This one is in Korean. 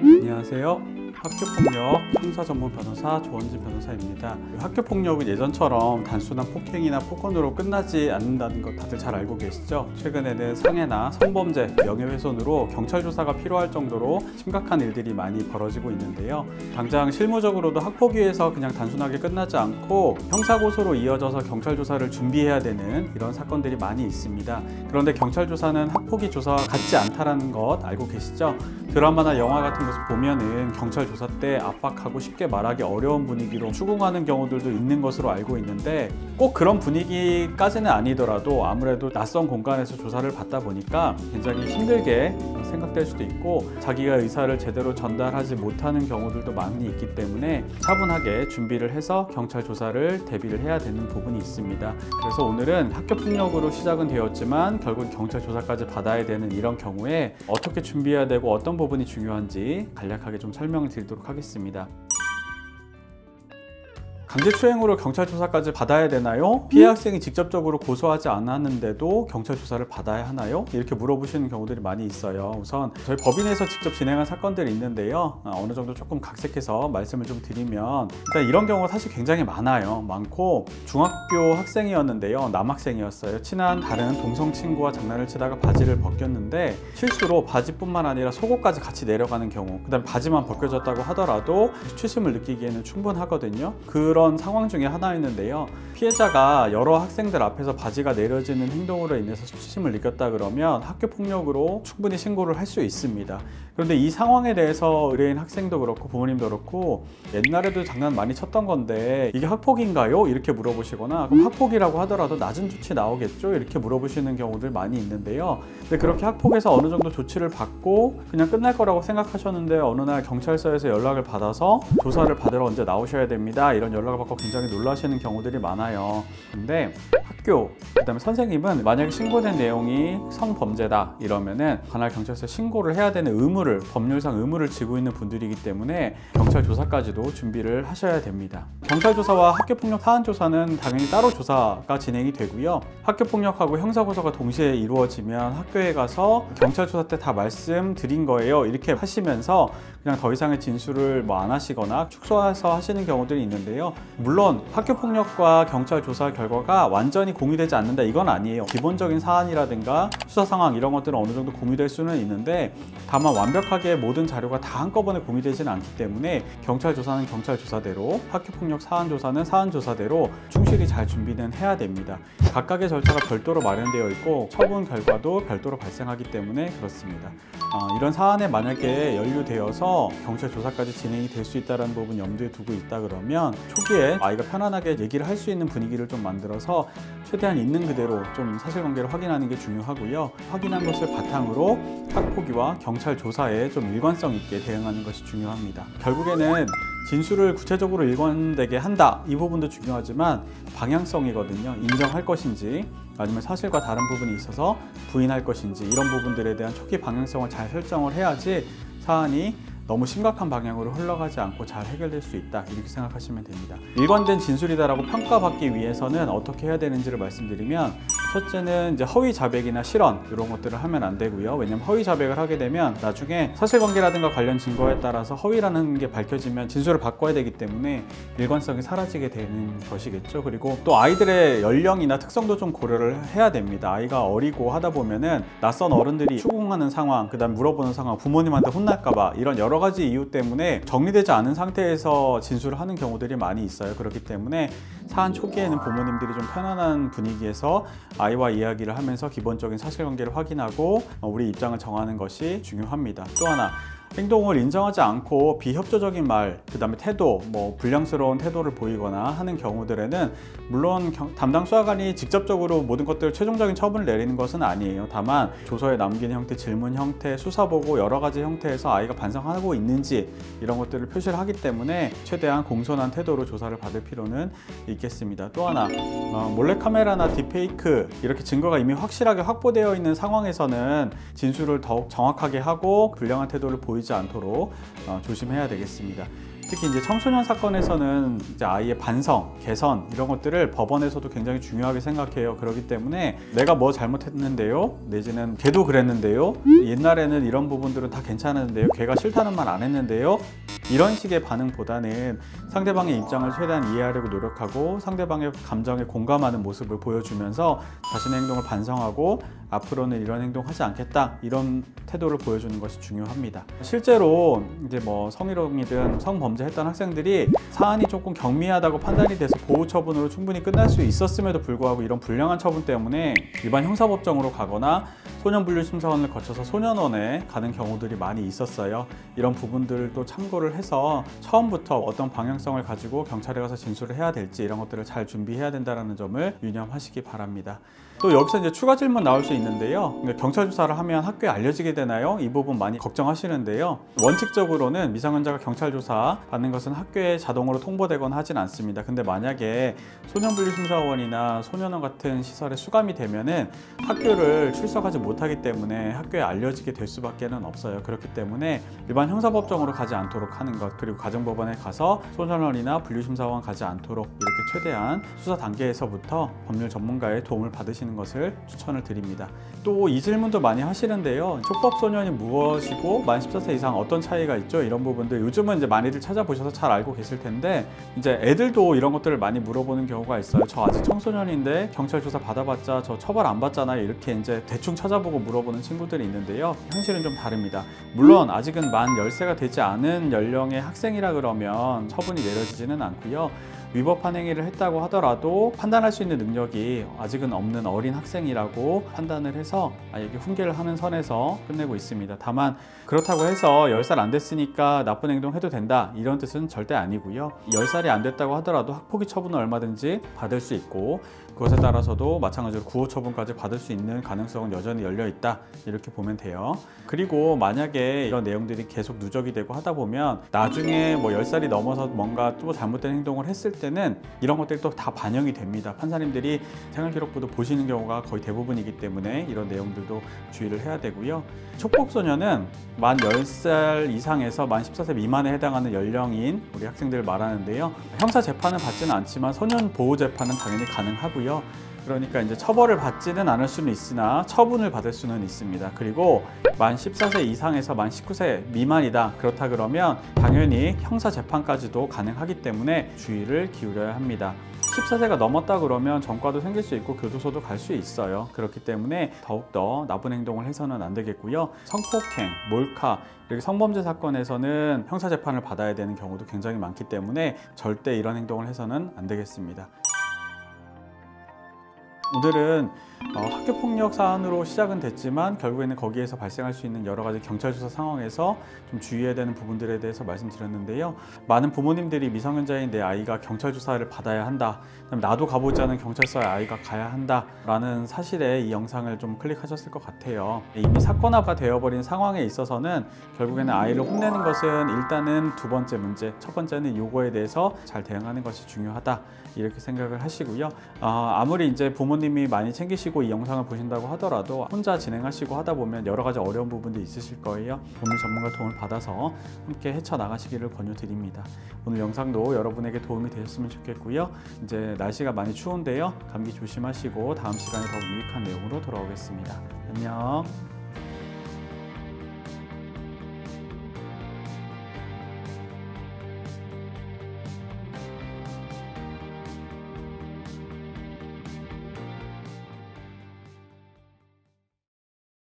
안녕하세요. 학교폭력 형사 전문 변호사 조원진 변호사입니다. 학교폭력은 예전처럼 단순한 폭행이나 폭언으로 끝나지 않는다는 것 다들 잘 알고 계시죠? 최근에는 상해나 성범죄, 명예훼손으로 경찰 조사가 필요할 정도로 심각한 일들이 많이 벌어지고 있는데요. 당장 실무적으로도 학폭위에서 그냥 단순하게 끝나지 않고 형사고소로 이어져서 경찰 조사를 준비해야 되는 이런 사건들이 많이 있습니다. 그런데 경찰 조사는 학폭위 조사와 같지 않다는 것 알고 계시죠? 드라마나 영화 같은 것을 보면은 경찰 조사 때 압박하고 쉽게 말하기 어려운 분위기로 추궁하는 경우들도 있는 것으로 알고 있는데, 꼭 그런 분위기까지는 아니더라도 아무래도 낯선 공간에서 조사를 받다 보니까 굉장히 힘들게 생각될 수도 있고 자기가 의사를 제대로 전달하지 못하는 경우들도 많이 있기 때문에 차분하게 준비를 해서 경찰 조사를 대비를 해야 되는 부분이 있습니다. 그래서 오늘은 학교폭력으로 시작은 되었지만 결국 경찰 조사까지 받아야 되는 이런 경우에 어떻게 준비해야 되고 어떤 부분이 중요한지 간략하게 좀 설명을 드리도록 하겠습니다. 강제추행으로 경찰 조사까지 받아야 되나요? 피해 학생이 직접적으로 고소하지 않았는데도 경찰 조사를 받아야 하나요? 이렇게 물어보시는 경우들이 많이 있어요. 우선 저희 법인에서 직접 진행한 사건들이 있는데요, 어느 정도 조금 각색해서 말씀을 좀 드리면, 일단 이런 경우가 사실 굉장히 많고 중학교 학생이었는데요, 남학생이었어요. 친한 다른 동성 친구와 장난을 치다가 바지를 벗겼는데 실수로 바지뿐만 아니라 속옷까지 같이 내려가는 경우, 그 다음에 바지만 벗겨졌다고 하더라도 수치심을 느끼기에는 충분하거든요. 그런 상황 중에 하나였는데요, 피해자가 여러 학생들 앞에서 바지가 내려지는 행동으로 인해서 수치심을 느꼈다 그러면 학교폭력으로 충분히 신고를 할 수 있습니다. 그런데 이 상황에 대해서 의뢰인 학생도 그렇고 부모님도 그렇고 옛날에도 장난 많이 쳤던 건데 이게 학폭인가요? 이렇게 물어보시거나, 그럼 학폭이라고 하더라도 낮은 조치 나오겠죠? 이렇게 물어보시는 경우들 많이 있는데요. 근데 그렇게 학폭에서 어느 정도 조치를 받고 그냥 끝날 거라고 생각하셨는데 어느 날 경찰서에서 연락을 받아서 조사를 받으러 언제 나오셔야 됩니다, 이런 연락을 받고 굉장히 놀라시는 경우들이 많아요. 근데 학교, 그다음에 선생님은 만약에 신고된 내용이 성범죄다 이러면은 관할 경찰서에 신고를 해야 되는 의무를, 법률상 의무를 지고 있는 분들이기 때문에 경찰 조사까지도 준비를 하셔야 됩니다. 경찰 조사와 학교폭력 사안 조사는 당연히 따로 조사가 진행이 되고요. 학교폭력하고 형사고소가 동시에 이루어지면 학교에 가서 경찰 조사 때 다 말씀드린 거예요 이렇게 하시면서 그냥 더 이상의 진술을 안 하시거나 축소해서 하시는 경우들이 있는데요. 물론 학교폭력과 경찰 조사 결과가 완전히 공유되지 않는다 이건 아니에요. 기본적인 사안이라든가 수사 상황 이런 것들은 어느 정도 공유될 수는 있는데, 다만 완벽하게 모든 자료가 다 한꺼번에 공유되지는 않기 때문에 경찰 조사는 경찰 조사대로, 학교폭력 사안 조사는 사안 조사대로 충실히 잘 준비는 해야 됩니다. 각각의 절차가 별도로 마련되어 있고 처분 결과도 별도로 발생하기 때문에 그렇습니다. 이런 사안에 만약에 연루되어서 경찰 조사까지 진행이 될 수 있다는 부분 염두에 두고 있다 그러면 초기에 아이가 편안하게 얘기를 할 수 있는 분위기를 좀 만들어서 최대한 있는 그대로 좀 사실관계를 확인하는 게 중요하고요. 확인한 것을 바탕으로 학폭위와 경찰 조사에 좀 일관성 있게 대응하는 것이 중요합니다. 결국에는 진술을 구체적으로 일관되게 한다, 이 부분도 중요하지만 방향성이거든요. 인정할 것인지 아니면 사실과 다른 부분이 있어서 부인할 것인지, 이런 부분들에 대한 초기 방향성을 잘 설정을 해야지 사안이 너무 심각한 방향으로 흘러가지 않고 잘 해결될 수 있다, 이렇게 생각하시면 됩니다. 일관된 진술이다라고 평가받기 위해서는 어떻게 해야 되는지를 말씀드리면, 첫째는 이제 허위 자백이나 실언 이런 것들을 하면 안 되고요. 왜냐면 허위 자백을 하게 되면 나중에 사실관계라든가 관련 증거에 따라서 허위라는 게 밝혀지면 진술을 바꿔야 되기 때문에 일관성이 사라지게 되는 것이겠죠. 그리고 또 아이들의 연령이나 특성도 좀 고려를 해야 됩니다. 아이가 어리고 하다 보면은 낯선 어른들이 추궁하는 상황, 그다음 물어보는 상황, 부모님한테 혼날까봐 이런 여러 가지 이유 때문에 정리되지 않은 상태에서 진술을 하는 경우들이 많이 있어요. 그렇기 때문에 사안 초기에는 부모님들이 좀 편안한 분위기에서 아이와 이야기를 하면서 기본적인 사실관계를 확인하고 우리 입장을 정하는 것이 중요합니다. 또 하나, 행동을 인정하지 않고 비협조적인 말, 그 다음에 태도, 불량스러운 태도를 보이거나 하는 경우들에는 물론 담당 수사관이 직접적으로 모든 것들을 최종적인 처분을 내리는 것은 아니에요. 다만 조서에 남기는 형태, 질문 형태, 수사보고 여러 가지 형태에서 아이가 반성하고 있는지 이런 것들을 표시를 하기 때문에 최대한 공손한 태도로 조사를 받을 필요는 있겠습니다. 또 하나, 몰래카메라나 딥페이크 이렇게 증거가 이미 확실하게 확보되어 있는 상황에서는 진술을 더욱 정확하게 하고 불량한 태도를 보이지 않도록 조심해야 되겠습니다. 특히 이제 청소년 사건에서는 이제 아이의 반성, 개선 이런 것들을 법원에서도 굉장히 중요하게 생각해요. 그렇기 때문에 내가 뭐 잘못했는데요? 내지는 걔도 그랬는데요? 옛날에는 이런 부분들은 다 괜찮았는데요? 걔가 싫다는 말 안 했는데요? 이런 식의 반응보다는 상대방의 입장을 최대한 이해하려고 노력하고 상대방의 감정에 공감하는 모습을 보여주면서 자신의 행동을 반성하고 앞으로는 이런 행동하지 않겠다, 이런 태도를 보여주는 것이 중요합니다. 실제로 이제 뭐 성희롱이든 성범죄 했던 학생들이 사안이 조금 경미하다고 판단이 돼서 보호 처분으로 충분히 끝날 수 있었음에도 불구하고 이런 불량한 처분 때문에 일반 형사법정으로 가거나 소년분류심사원을 거쳐서 소년원에 가는 경우들이 많이 있었어요. 이런 부분들도 참고를 해서 처음부터 어떤 방향성을 가지고 경찰에 가서 진술을 해야 될지 이런 것들을 잘 준비해야 된다는 점을 유념하시기 바랍니다. 또 여기서 이제 추가 질문 나올 수 있는데요. 경찰 조사를 하면 학교에 알려지게 되나요? 이 부분 많이 걱정하시는데요. 원칙적으로는 미성년자가 경찰 조사 받는 것은 학교에 자동으로 통보되거나 하진 않습니다. 근데 만약에 소년분류심사원이나 소년원 같은 시설에 수감이 되면은 학교를 출석하지 못하기 때문에 학교에 알려지게 될 수밖에 없어요. 그렇기 때문에 일반 형사법정으로 가지 않도록 하는 것, 그리고 가정법원에 가서 소년원이나 분류심사원 가지 않도록 이렇게 최대한 수사 단계에서부터 법률 전문가의 도움을 받으시는 것을 추천을 드립니다. 또 이 질문도 많이 하시는데요. 촉법소년이 무엇이고 만 14세 이상 어떤 차이가 있죠? 이런 부분들 요즘은 이제 많이들 찾아보셔서 잘 알고 계실 텐데, 이제 애들도 이런 것들을 많이 물어보는 경우가 있어요. 저 아직 청소년인데 경찰 조사 받아봤자 저 처벌 안 받잖아요. 이렇게 이제 대충 찾아보고 물어보는 친구들이 있는데요. 현실은 좀 다릅니다. 물론 아직은 만 10세가 되지 않은 연령의 학생이라 그러면 처분이 내려지지는 않고요. 위법한 행위를 했다고 하더라도 판단할 수 있는 능력이 아직은 없는 어린 학생이라고 판단을 해서 아이에게 훈계를 하는 선에서 끝내고 있습니다. 다만 그렇다고 해서 10살 안 됐으니까 나쁜 행동 해도 된다, 이런 뜻은 절대 아니고요. 10살이 안 됐다고 하더라도 학폭위 처분은 얼마든지 받을 수 있고, 그것에 따라서도 마찬가지로 구호 처분까지 받을 수 있는 가능성은 여전히 열려 있다, 이렇게 보면 돼요. 그리고 만약에 이런 내용들이 계속 누적이 되고 하다 보면 나중에 뭐 10살이 넘어서 뭔가 또 잘못된 행동을 했을 때는 이런 것들이 또 다 반영이 됩니다. 판사님들이 생활기록부도 보시는 경우가 거의 대부분이기 때문에 이런 내용들도 주의를 해야 되고요. 촉법소년은 만 10살 이상에서 만 14세 미만에 해당하는 연령인 우리 학생들을 말하는데요. 형사 재판은 받지는 않지만 소년 보호 재판은 당연히 가능하고요. 그러니까 이제 처벌을 받지는 않을 수는 있으나 처분을 받을 수는 있습니다. 그리고 만 14세 이상에서 만 19세 미만이다, 그렇다 그러면 당연히 형사 재판까지도 가능하기 때문에 주의를 기울여야 합니다. 14세가 넘었다 그러면 전과도 생길 수 있고 교도소도 갈 수 있어요. 그렇기 때문에 더욱더 나쁜 행동을 해서는 안 되겠고요. 성폭행, 몰카, 이렇게 성범죄 사건에서는 형사재판을 받아야 되는 경우도 굉장히 많기 때문에 절대 이런 행동을 해서는 안 되겠습니다. 오늘은 학교폭력 사안으로 시작은 됐지만 결국에는 거기에서 발생할 수 있는 여러 가지 경찰 조사 상황에서 좀 주의해야 되는 부분들에 대해서 말씀드렸는데요. 많은 부모님들이 미성년자인 내 아이가 경찰 조사를 받아야 한다, 나도 가보지 않은 경찰서에 아이가 가야 한다 라는 사실에 이 영상을 좀 클릭하셨을 것 같아요. 이미 사건화가 되어버린 상황에 있어서는 결국에는 아이를 혼내는 것은 일단은 두 번째 문제, 첫 번째는 요거에 대해서 잘 대응하는 것이 중요하다, 이렇게 생각을 하시고요. 아무리 이제 부모님이 많이 챙기시고 이 영상을 보신다고 하더라도 혼자 진행하시고 하다 보면 여러 가지 어려운 부분도 있으실 거예요. 법률 전문가 도움을 받아서 함께 헤쳐나가시기를 권유드립니다. 오늘 영상도 여러분에게 도움이 되셨으면 좋겠고요. 이제 날씨가 많이 추운데요. 감기 조심하시고 다음 시간에 더 유익한 내용으로 돌아오겠습니다. 안녕.